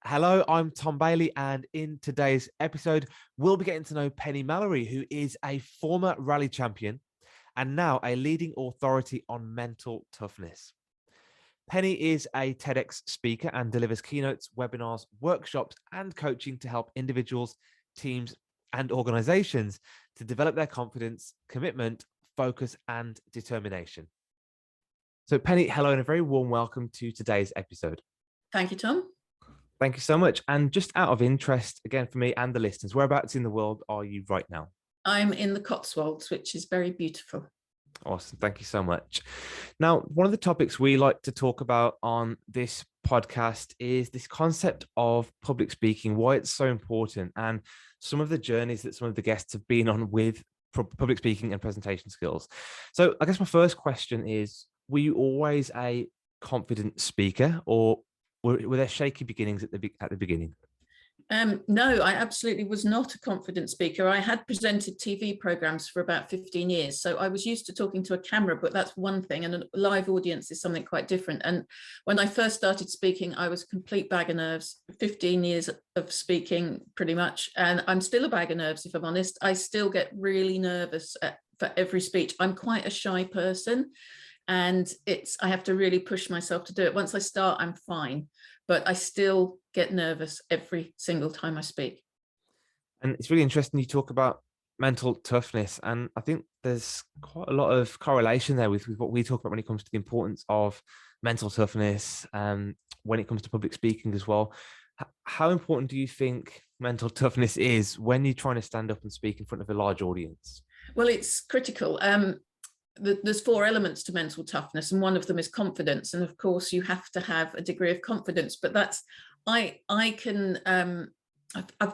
Hello, I'm Tom Bailey, and in today's episode, we'll be getting to know Penny Mallory, who is a former rally champion and now a leading authority on mental toughness. Penny is a TEDx speaker and delivers keynotes, webinars, workshops, and coaching to help individuals, teams, and organizations to develop their confidence, commitment, focus, and determination. So, Penny, hello, and a very warm welcome to today's episode. Thank you, Tom. Thank you so much. And just out of interest, again, for me and the listeners, whereabouts in the world are you right now? I'm in the Cotswolds, which is very beautiful. Awesome. Thank you so much. Now, one of the topics we like to talk about on this podcast is this concept of public speaking, why it's so important, and some of the journeys that some of the guests have been on with public speaking and presentation skills. So I guess my first question is, were you always a confident speaker, or were there shaky beginnings at the beginning? No, I absolutely was not a confident speaker. I had presented TV programs for about 15 years. So I was used to talking to a camera, but that's one thing. And a live audience is something quite different. And when I first started speaking, I was a complete bag of nerves, 15 years of speaking pretty much. And I'm still a bag of nerves, if I'm honest. I still get really nervous for every speech. I'm quite a shy person. And I have to really push myself to do it. Once I start, I'm fine, but I still get nervous every single time I speak. And it's really interesting you talk about mental toughness. And I think there's quite a lot of correlation there with what we talk about when it comes to the importance of mental toughness, when it comes to public speaking as well. How important do you think mental toughness is when you're trying to stand up and speak in front of a large audience? Well, it's critical. There's four elements to mental toughness, and one of them is confidence. And of course, you have to have a degree of confidence. But I've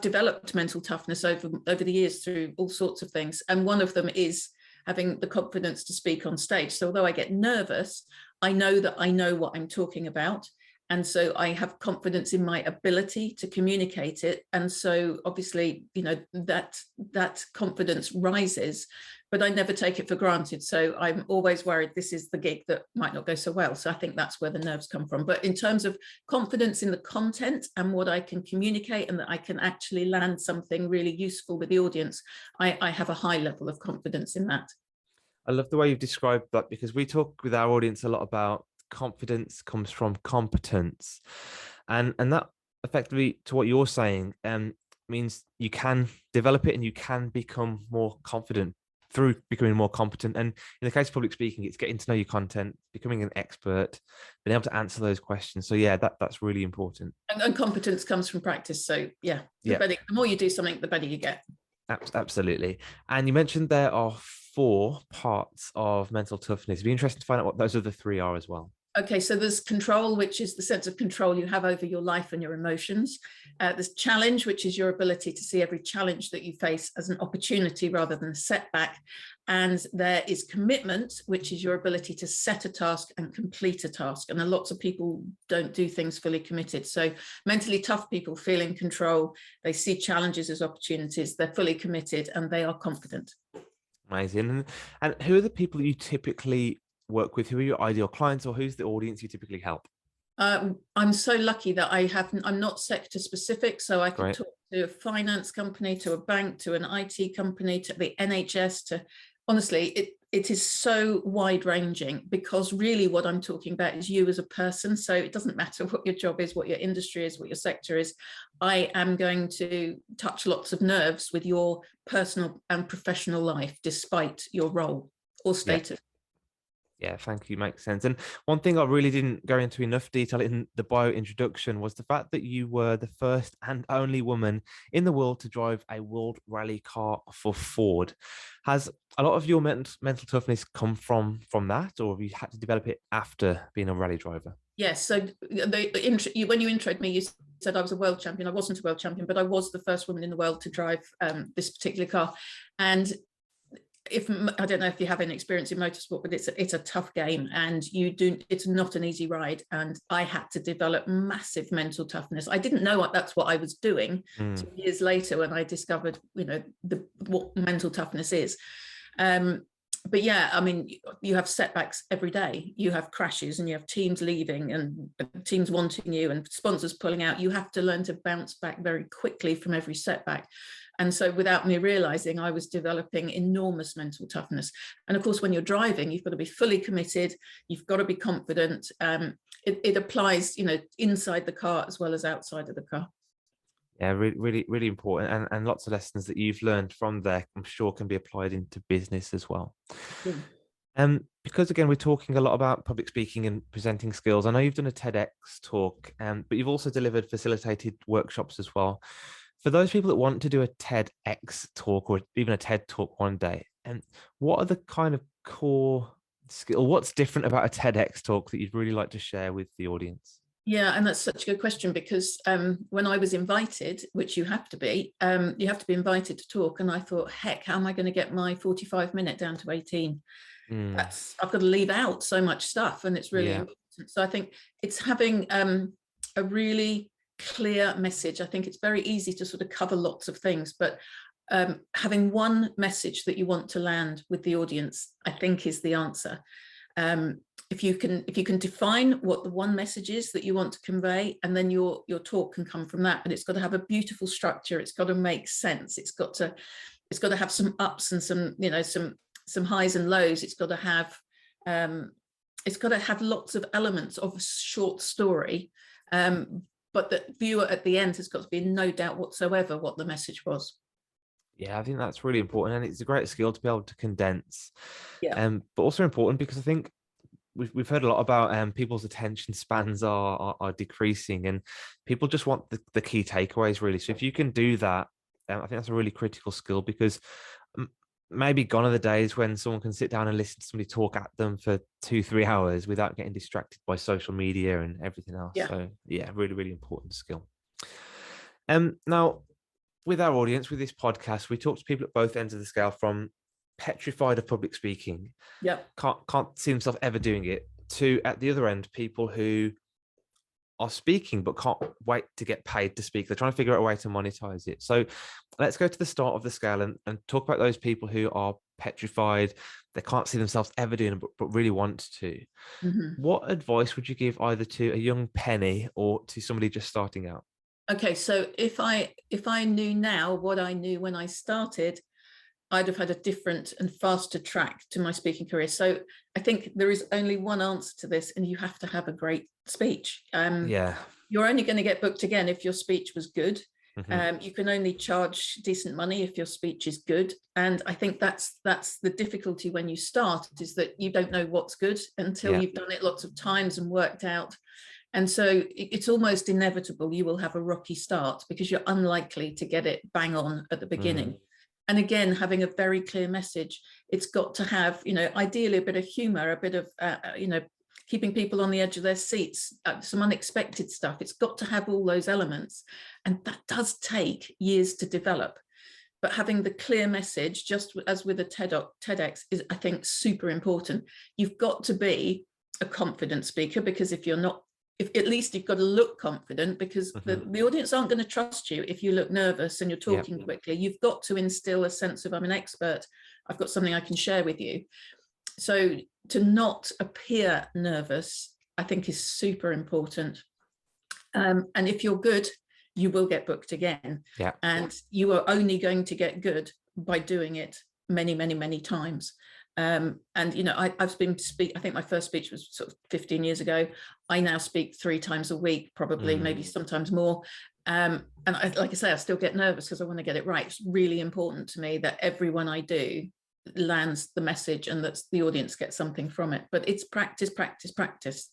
developed mental toughness over the years through all sorts of things, and one of them is having the confidence to speak on stage. So although I get nervous, I know that I know what I'm talking about. And so I have confidence in my ability to communicate it. And so obviously, that confidence rises, but I never take it for granted. So I'm always worried this is the gig that might not go so well. So I think that's where the nerves come from. But in terms of confidence in the content and what I can communicate, and that I can actually land something really useful with the audience, I have a high level of confidence in that. I love the way you've described that, because we talk with our audience a lot about confidence comes from competence, and that effectively, to what you're saying, means you can develop it and you can become more confident through becoming more competent. And in the case of public speaking, it's getting to know your content, becoming an expert, being able to answer those questions. So yeah, that's really important. And competence comes from practice. So the more you do something, the better you get. Absolutely. And you mentioned there are 4 parts of mental toughness. It'd be interesting to find out what those other 3 are as well. Okay, so there's control, which is the sense of control you have over your life and your emotions. There's challenge, which is your ability to see every challenge that you face as an opportunity rather than a setback. And there is commitment, which is your ability to set a task and complete a task. And lots of people don't do things fully committed. So mentally tough people feel in control. They see challenges as opportunities. They're fully committed and they are confident. Amazing. And who are the people you typically work with? Who are your ideal clients, or who's the audience you typically help? I'm so lucky that I'm not sector specific, so I can talk to a finance company, to a bank, to an IT company, to the NHS, honestly, it is so wide ranging, because really what I'm talking about is you as a person. So it doesn't matter what your job is, what your industry is, what your sector is. I am going to touch lots of nerves with your personal and professional life, despite your role or status. Yeah, thank you. Makes sense. And one thing I really didn't go into enough detail in the bio introduction was the fact that you were the first and only woman in the world to drive a world rally car for Ford. Has a lot of your mental toughness come from that, or have you had to develop it after being a rally driver? Yes. So when you introed me, you said I was a world champion. I wasn't a world champion, but I was the first woman in the world to drive this particular car. And I don't know if you have any experience in motorsport, but it's a tough game, and it's not an easy ride. And I had to develop massive mental toughness. I didn't know that's what I was doing 2 years later when I discovered, what mental toughness is. but yeah, I mean, you have setbacks every day. You have crashes, and you have teams leaving, and teams wanting you, and sponsors pulling out. You have to learn to bounce back very quickly from every setback. And so without me realizing, I was developing enormous mental toughness. And of course, when you're driving, you've got to be fully committed. You've got to be confident. It applies, inside the car as well as outside of the car. Yeah, really, really, really important, and lots of lessons that you've learned from there, I'm sure, can be applied into business as well. Yeah. Because again, we're talking a lot about public speaking and presenting skills. I know you've done a TEDx talk, but you've also delivered facilitated workshops as well. For those people that want to do a TEDx talk or even a TED talk one day, and what are the kind of core skill? What's different about a TEDx talk that you'd really like to share with the audience? Yeah, and that's such a good question, because when I was invited, which you have to be invited to talk, and I thought, heck, how am I going to get my 45-minute down to 18? I've got to leave out so much stuff, and it's really important. So I think it's having a really clear message. I think it's very easy to sort of cover lots of things, but having one message that you want to land with the audience, I think, is the answer. If you can define what the one message is that you want to convey, and then your talk can come from that. But it's got to have a beautiful structure. It's got to make sense. It's got to have some ups and some highs and lows. It's got to have lots of elements of a short story. But the viewer at the end has got to be in no doubt whatsoever what the message was. Yeah, I think that's really important, and it's a great skill to be able to condense. Yeah. But also important because I think we've heard a lot about people's attention spans are decreasing, and people just want the key takeaways, really. So if you can do that, I think that's a really critical skill, because maybe gone are the days when someone can sit down and listen to somebody talk at them for 2-3 hours without getting distracted by social media and everything else. Yeah. So yeah, really, really important skill. Now, with our audience, with this podcast, we talk to people at both ends of the scale, from petrified of public speaking, can't see themselves ever doing it, to at the other end, people who are speaking but can't wait to get paid to speak. They're trying to figure out a way to monetize it. So let's go to the start of the scale and talk about those people who are petrified. They can't see themselves ever doing it, but really want to. Mm-hmm. What advice would you give either to a young Penny or to somebody just starting out? Okay, so if I knew now what I knew when I started, I'd have had a different and faster track to my speaking career. So I think there is only one answer to this, and you have to have a great speech. You're only going to get booked again if your speech was good. Mm-hmm. You can only charge decent money if your speech is good. And I think that's the difficulty when you start, is that you don't know what's good until you've done it lots of times and worked out. And so it's almost inevitable you will have a rocky start, because you're unlikely to get it bang on at the beginning. And again, having a very clear message. It's got to have, ideally a bit of humor, a bit of, keeping people on the edge of their seats, some unexpected stuff. It's got to have all those elements. And that does take years to develop. But having the clear message, just as with a TEDx, is, I think, super important. You've got to be a confident speaker, because if you're not, at least you've got to look confident, because the audience aren't going to trust you if you look nervous and you're talking quickly. You've got to instill a sense of, I'm an expert, I've got something I can share with you. So to not appear nervous, I think, is super important. And if you're good, you will get booked again. And you are only going to get good by doing it many, many, many times. And I've been I think my first speech was sort of 15 years ago. I now speak 3 times a week, probably, maybe sometimes more. And like I say, I still get nervous because I want to get it right. It's really important to me that everyone I do lands the message and that the audience gets something from it. But it's practice, practice, practice.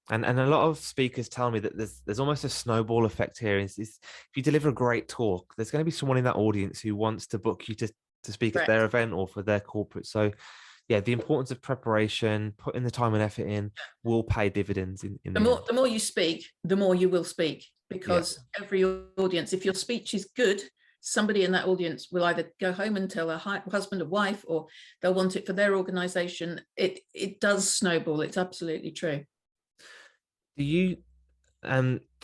And a lot of speakers tell me that there's almost a snowball effect here. Is if you deliver a great talk, there's going to be someone in that audience who wants to book you to speak at their event or for their corporate. So yeah, the importance of preparation, putting the time and effort in, will pay dividends in the more you speak, the more you will speak, because every audience, if your speech is good, somebody in that audience will either go home and tell a husband or wife, or they'll want it for their organization. It does snowball. It's absolutely true. Do you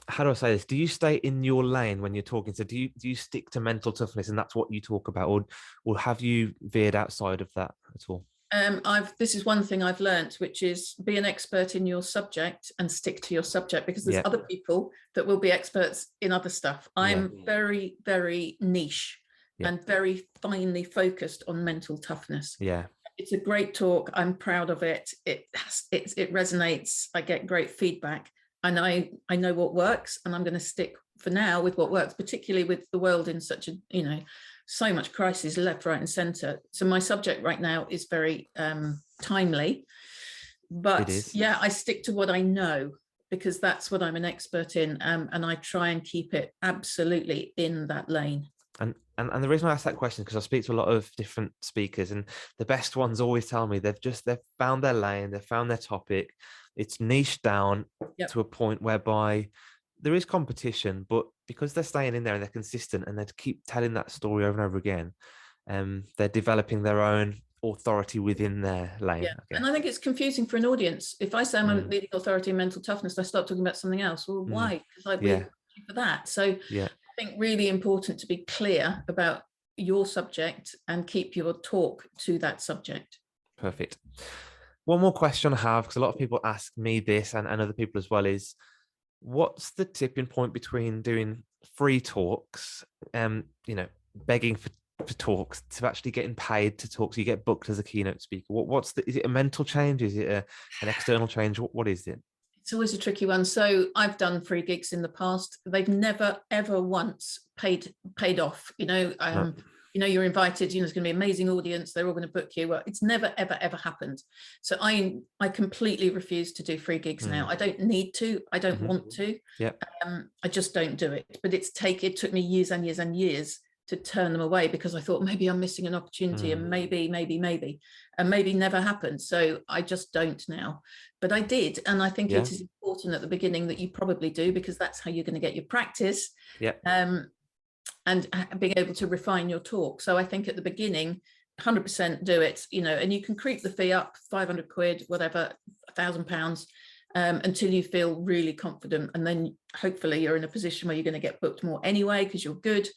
how do I say this? Do you stay in your lane when you're talking? So do you stick to mental toughness and that's what you talk about, or have you veered outside of that at all? This is one thing I've learnt, which is be an expert in your subject and stick to your subject, because there's other people that will be experts in other stuff. I'm very, very niche and very finely focused on mental toughness. Yeah. It's a great talk. I'm proud of it. It resonates. I get great feedback, and I know what works, and I'm going to stick for now with what works, particularly with the world in such a, so much crisis left, right and center. So my subject right now is very timely, but yeah, I stick to what I know, because that's what I'm an expert in, and I try and keep it absolutely in that lane. And the reason I ask that question is because I speak to a lot of different speakers, and the best ones always tell me they've found their lane, they've found their topic. It's niched down to a point whereby there is competition, but because they're staying in there and they're consistent and they keep telling that story over and over again, they're developing their own authority within their lane. Yeah. And I think it's confusing for an audience. If I say I'm a leading authority in mental toughness, I start talking about something else. Well, why? Because we're for that. So I think really important to be clear about your subject and keep your talk to that subject. Perfect. One more question I have, because a lot of people ask me this and other people as well, is what's the tipping point between doing free talks, begging for talks, to actually getting paid to talk, so you get booked as a keynote speaker? Is it a mental change? Is it an external change? What is it? It's always a tricky one. So I've done free gigs in the past. They've never, ever once paid off. No. You're invited, there's going to be an amazing audience. They're all going to book you. Well, it's never, ever, ever happened. So I completely refuse to do free gigs now. I don't need to. I don't want to. I just don't do it. But it took me years and years and years to turn them away, because I thought maybe I'm missing an opportunity, and maybe, and maybe never happened. So I just don't now. But I did. And I think it is important at the beginning that you probably do, because that's how you're going to get your practice. And being able to refine your talk. So I think at the beginning, 100% do it, and you can creep the fee up, 500 quid, whatever, £1,000, until you feel really confident. And then hopefully you're in a position where you're going to get booked more anyway, because you're good,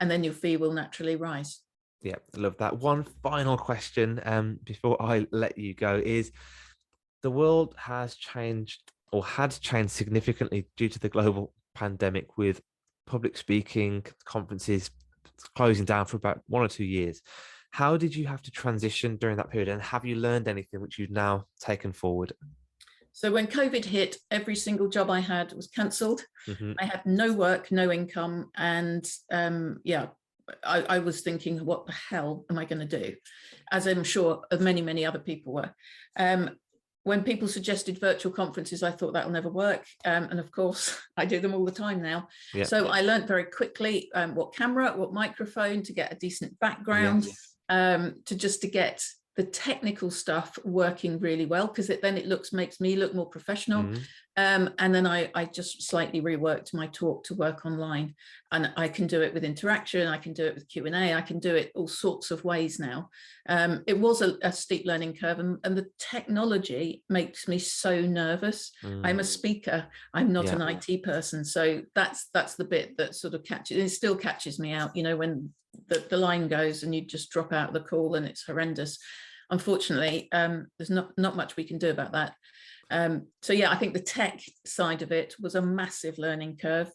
and then your fee will naturally rise. Yeah, I love that. One final question before I let you go is, the world has changed, or had changed significantly due to the global pandemic, with public speaking conferences closing down for about 1 or 2 years. How did you have to transition during that period, and have you learned anything which you've now taken forward? So when COVID hit, every single job I had was cancelled. I had no work, no income, and I was thinking, what the hell am I going to do? As I'm sure of many, many other people were. When people suggested virtual conferences, I thought that'll never work. And of course, I do them all the time now. So I learned very quickly what camera, what microphone, to get a decent background, to get the technical stuff working really well, because it makes me look more professional. And then I just slightly reworked my talk to work online, and I can do it with interaction. I can do it with Q&A. I can do it all sorts of ways now. It was a steep learning curve, and the technology makes me so nervous. I'm a speaker. I'm not an IT person. So that's the bit that sort of catches, it still catches me out, when the line goes and you just drop out of the call and it's horrendous. Unfortunately, there's not much we can do about that. So yeah, I think the tech side of it was a massive learning curve.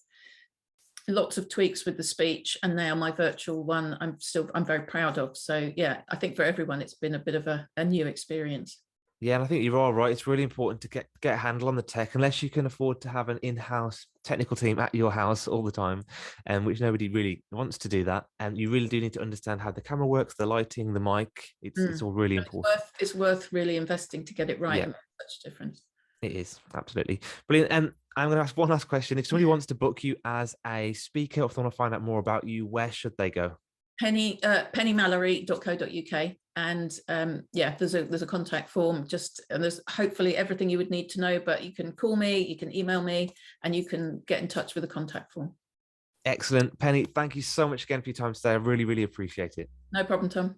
Lots of tweaks with the speech, and now my virtual one, I'm very proud of. So yeah, I think for everyone, it's been a bit of a new experience. Yeah, and I think you're all right. It's really important to get a handle on the tech, unless you can afford to have an in-house technical team at your house all the time, which nobody really wants to do that. And you really do need to understand how the camera works, the lighting, the mic. It's all really important. It's worth really investing to get it right. And make such a difference. It is, absolutely. Brilliant. And I'm going to ask one last question. If somebody wants to book you as a speaker, or if they want to find out more about you, where should they go? pennymallory.co.uk, and there's a contact form, and there's hopefully everything you would need to know, but you can call me, you can email me, and you can get in touch with the contact form. Excellent. Penny, thank you so much again for your time today. I really, really appreciate it. No problem, Tom.